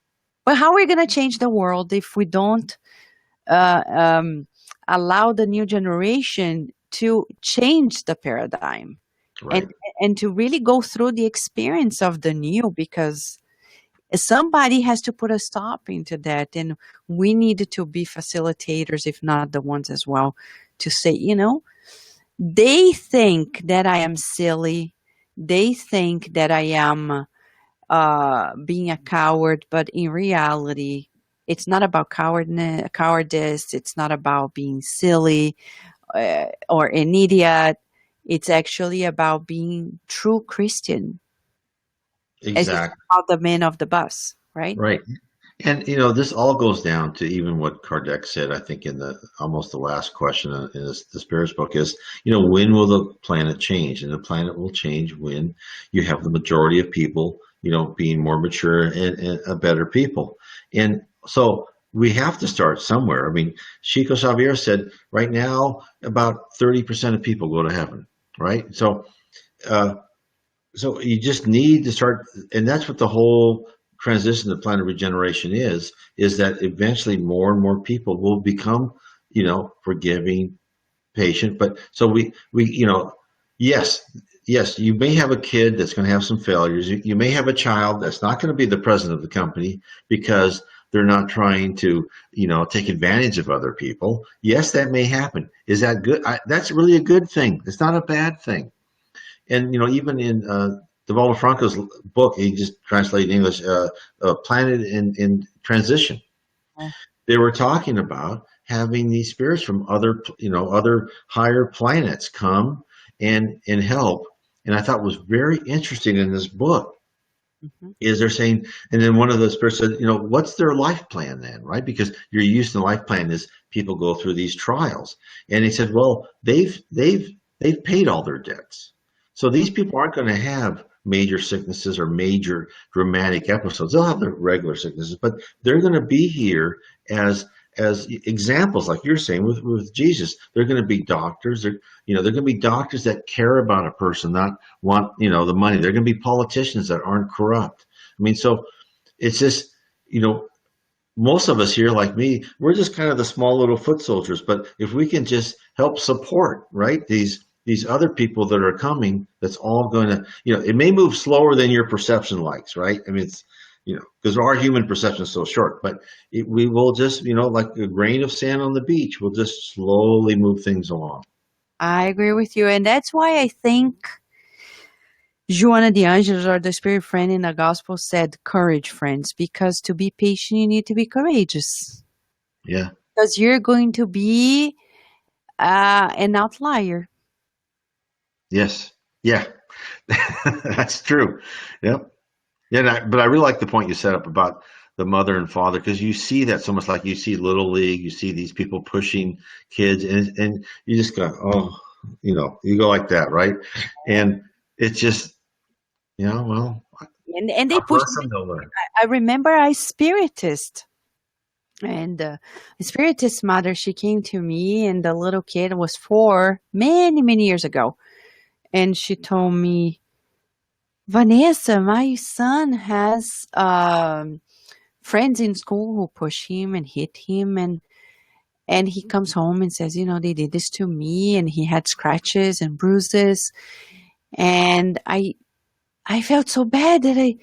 but how are we gonna change the world if we don't uh, um, allow the new generation to change the paradigm and right? to really go through the experience of the new? Because somebody has to put a stop into that, and we need to be facilitators, if not the ones as well, to say, they think that I am silly, they think that I am being a coward, but in reality, it's not about cowardice. It's not about being silly or an idiot. It's actually about being true Christian, as you said Exactly. about the men of the bus, right? Right. And this all goes down to even what Kardec said, I think, in the almost the last question in the Spirits book is, when will the planet change? And the planet will change when you have the majority of people, being more mature and a better people. And so we have to start somewhere. I mean, Chico Xavier said right now about 30% of people go to heaven, right? Uh, so you just need to start, and that's what the whole transition to planet regeneration is that eventually more and more people will become, forgiving, patient. But so we yes, yes, you may have a kid that's going to have some failures. You may have a child that's not going to be the president of the company because they're not trying to, take advantage of other people. Yes, that may happen. Is that good? That's really a good thing. It's not a bad thing. And even in Devaldo Franco's book, he just translated in English, "Planet in Transition." They were talking about having these spirits from other higher planets come and help. And I thought was very interesting in this book Mhm. is they're saying, and then one of the spirits said, what's their life plan then, right? Because you're used to the life plan is people go through these trials, and he said, well, they've paid all their debts, so these people aren't going to have major sicknesses or major dramatic episodes. They'll have their regular sicknesses, but they're going to be here as examples, like you're saying with Jesus. They're going to be doctors. They're going to be doctors that care about a person, not want the money. They're going to be politicians that aren't corrupt. I mean, so it's just you know most of us here, like me, we're just kind of the small little foot soldiers. But if we can just help support, right, these other people that are coming, that's all going to, it may move slower than your perception likes, right? I mean, it's, because our human perception is so short, but we will just, like a grain of sand on the beach, we'll just slowly move things along. I agree with you. And that's why I think Joana de Angelis, or the spirit friend in the gospel, said, courage, friends, because to be patient, you need to be courageous. Yeah. Because you're going to be an outlier. Yes. Yeah. That's true. Yep. Yeah, but I really like the point you set up about the mother and father, because you see that so much. Like you see Little League, you see these people pushing kids, and you just go, oh, you go like that, right? And it's just, well, And they a push me. person to learn. I remember I spiritist. And the spiritist mother, she came to me, and the little kid was 4, many, many years ago. And she told me, Vanessa, my son has friends in school who push him and hit him, and he comes home and says, they did this to me, and he had scratches and bruises. And I felt so bad that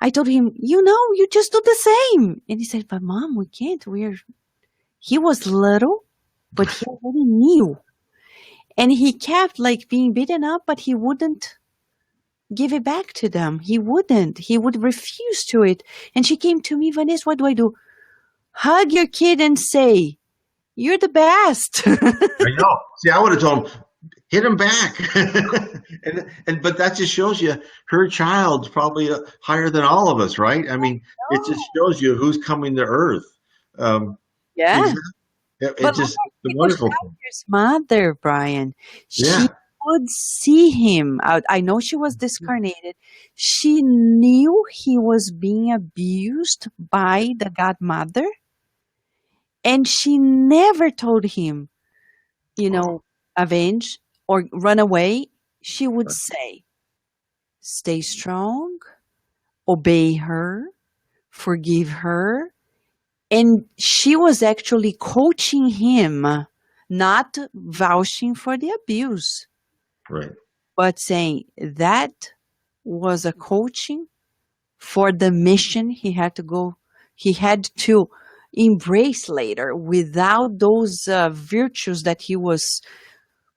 I told him, you just do the same. And he said, but mom, we can't. He was little, but he already knew. And he kept like being beaten up, but he wouldn't give it back to them. He wouldn't. He would refuse to it. And she came to me, Vanessa, what do I do? Hug your kid and say, you're the best. I know. See, I would have told him, hit him back, and but that just shows you her child's probably higher than all of us, right? I mean, it just shows you who's coming to Earth. Um, Yeah. exactly. It But look just at the Nico wonderful thing. Schneider's mother, Brian. She Yeah. could see him. I know she was discarnated. She knew he was being abused by the godmother, and she never told him, Wow. avenge or run away. She would say, stay strong, obey her, forgive her. And she was actually coaching him, not vouching for the abuse, Right. but saying that was a coaching for the mission he had to embrace later. Without those virtues that he was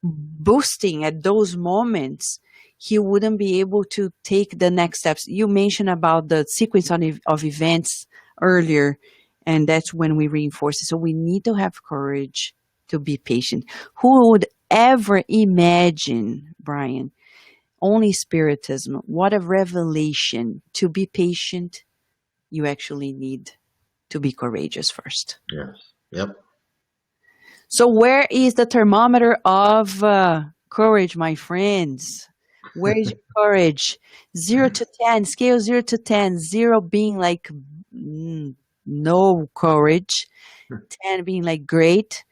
boosting at those moments, he wouldn't be able to take the next steps. You mentioned about the sequence of events earlier, and that's when we reinforce it. So we need to have courage to be patient. Who would ever imagine, Brian? Only Spiritism. What a revelation. To be patient, you actually need to be courageous first. Yes. Yep. So, where is the thermometer of courage, my friends? Where is your courage? 0 to 10, scale 0 to 10. 0 being like no courage, 10 being like great.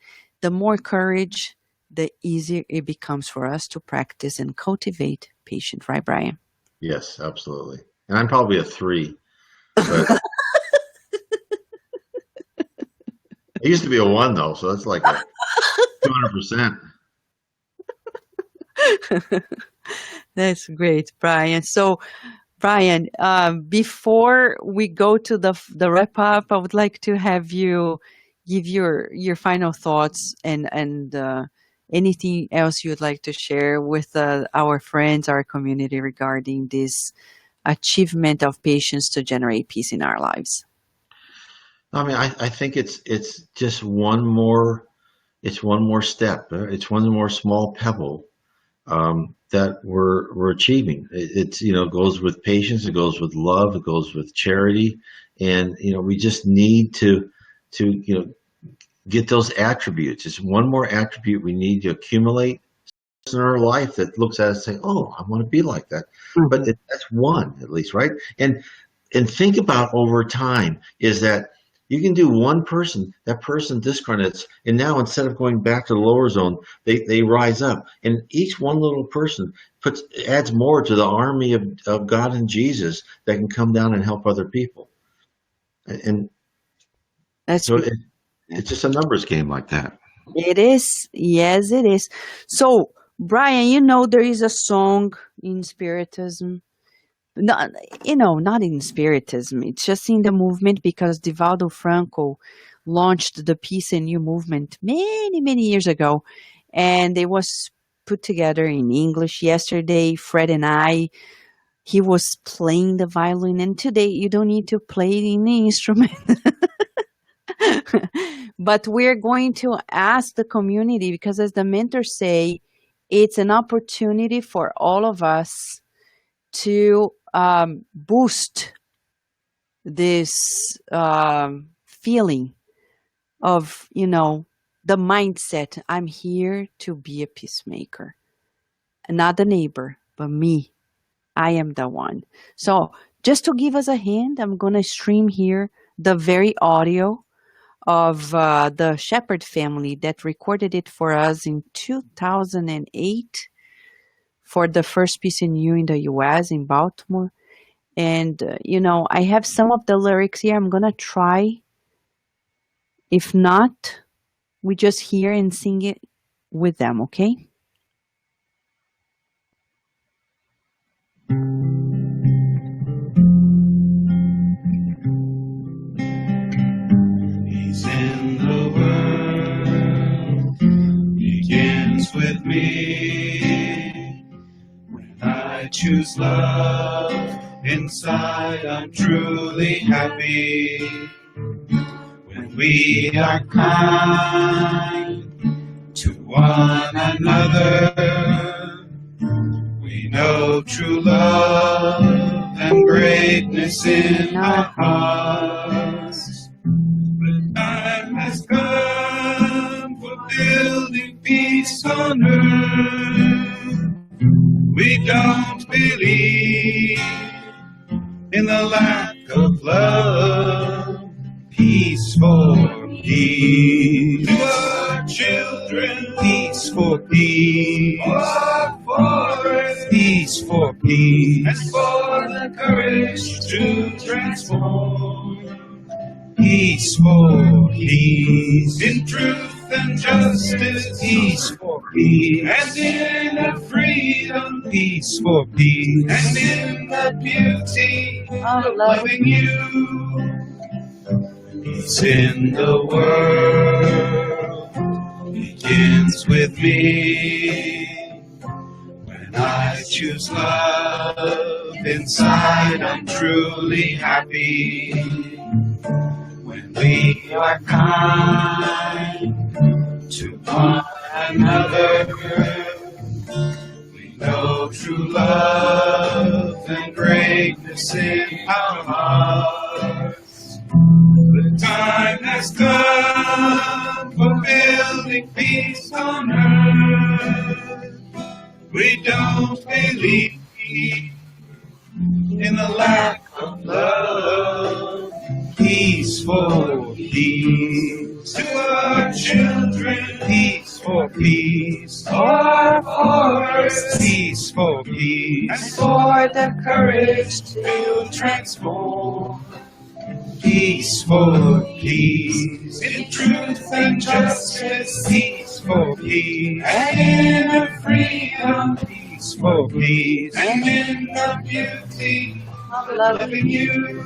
The more courage, the easier it becomes for us to practice and cultivate patience, right, Brian? Yes, absolutely. And I'm probably a 3. But it used to be a one though, so that's like a 200%. That's great, Brian. So, Brian, before we go to the wrap up, I would like to have you give your final thoughts and anything else you'd like to share with our friends, our community regarding this achievement of patience to generate peace in our lives. I mean, I think it's just one more step. It's one more small pebble that we're achieving. It's goes with patience, it goes with love, it goes with charity, and we just need to get those attributes. It's one more attribute we need to accumulate in our life that looks at us and say, "Oh, I want to be like that." But Mhm. that's one at least, right? And think about over time is that you can do one person, that person discarnates, and now instead of going back to the lower zone, they rise up. And each one little person adds more to the army of God and Jesus that can come down and help other people. And That's so beautiful. it's just a numbers game like that. It is. Yes, it is. So, Brian, there is a song in Spiritism. Not, not in Spiritism. It's just in the movement because Divaldo Franco launched the Peace and You movement many, many years ago. And it was put together in English yesterday. Fred and he was playing the violin. And today you don't need to play any instrument. But we're going to ask the community because, as the mentors say, it's an opportunity for all of us to boost this feeling of, the mindset. I'm here to be a peacemaker, not the neighbor, but me. I am the one. So, just to give us a hint, I'm going to stream here the very audio of the Shepherd family that recorded it for us in 2008 for the first Peace in You in the US in Baltimore. And, I have some of the lyrics here. I'm going to try. If not, we just hear and sing it with them, okay? Peace in the world begins with me. When I choose love, inside I'm truly happy. When we are kind to one another, we know true love and greatness in our hearts. The time has come for building peace on earth. We don't believe in the lack of love. Peace for peace. To our children, peace for peace. For our forests, peace for peace. And for the courage to transform. Peace for peace. In truth and justice, peace for peace. And in the freedom, peace for peace. And in the beauty of loving you. Peace in the world begins with me. When I choose love, inside I'm truly happy. When we are kind to one another, we know true love and greatness in our hearts. The time has come for building peace on earth. We don't believe in the lack of love. Peace for peace. To our children, peace for peace. For our forests, peace for peace. And for the courage to transform. Peace for peace, in truth and justice, peace for peace, and inner freedom, peace for peace, and in the beauty of loving you.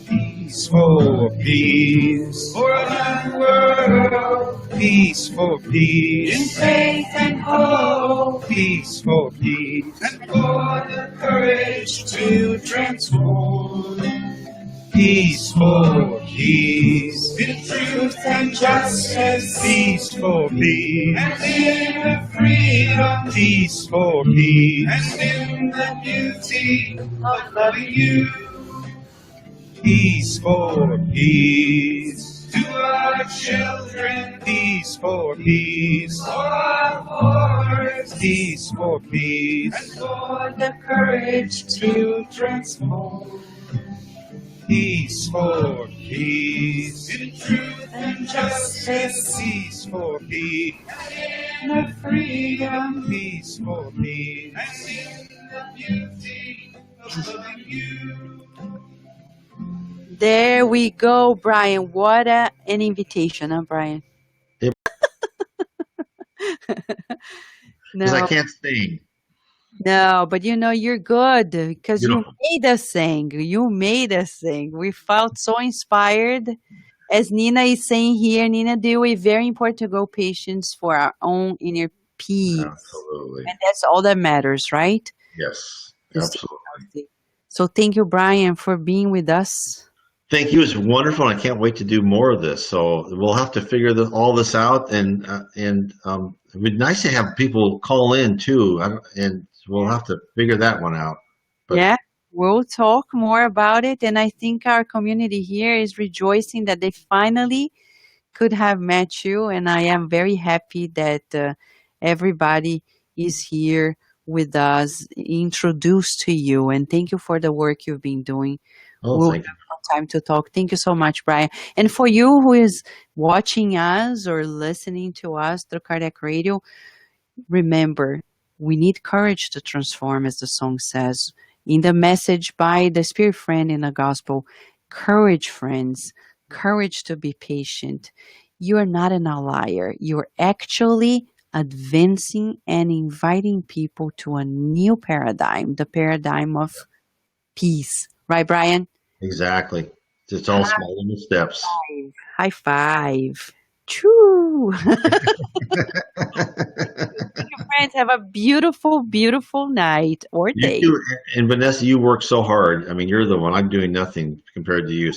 Peace for peace, for the world, peace for peace, in faith and hope, peace for peace, and for the courage to transform. Peace for peace, in truth and justice, peace for peace, and in the freedom, peace for peace, and in the beauty of loving you. Peace for peace, to our children, peace for peace, for our forests, peace for peace, and for the courage to transform. Peace for peace, in truth and justice, peace for peace, and in the freedom, peace for peace, and in the beauty of loving you. There we go, Brian. What an invitation, huh, Brian? Because I No, can't sing. no, but you're good because You you know, made us sing. You made us sing. We felt so inspired. As Nina is saying here, Nina do a very important to go patience for our own inner peace. absolutely. And that's all that matters, right? Yes, To stay absolutely. healthy. So thank you, Brian, for being with us. Thank you. It's wonderful. I can't wait to do more of this. So we'll have to figure all this out, and it'd be nice to have people call in too. And we'll have to figure that one out. But Yeah, we'll talk more about it. And I think our community here is rejoicing that they finally could have met you. And I am very happy that everybody is here with us, introduced to you. And thank you for the work you've been doing. oh, We'll thank have more time to talk. Thank you so much, Brian. And for you who is watching us or listening to us through Cardiac Radio, remember, we need courage to transform, as the song says. In the message by the Spirit Friend in the Gospel, courage, friends, courage to be patient. You are not an outlier. You're actually advancing and inviting people to a new paradigm, the paradigm of peace. Right, Brian? you. Exactly. It's all small little steps. High five. True. Friends, have a beautiful, beautiful night or You day. too. And Vanessa, you work so hard. I mean, you're the one. I'm doing nothing compared to you.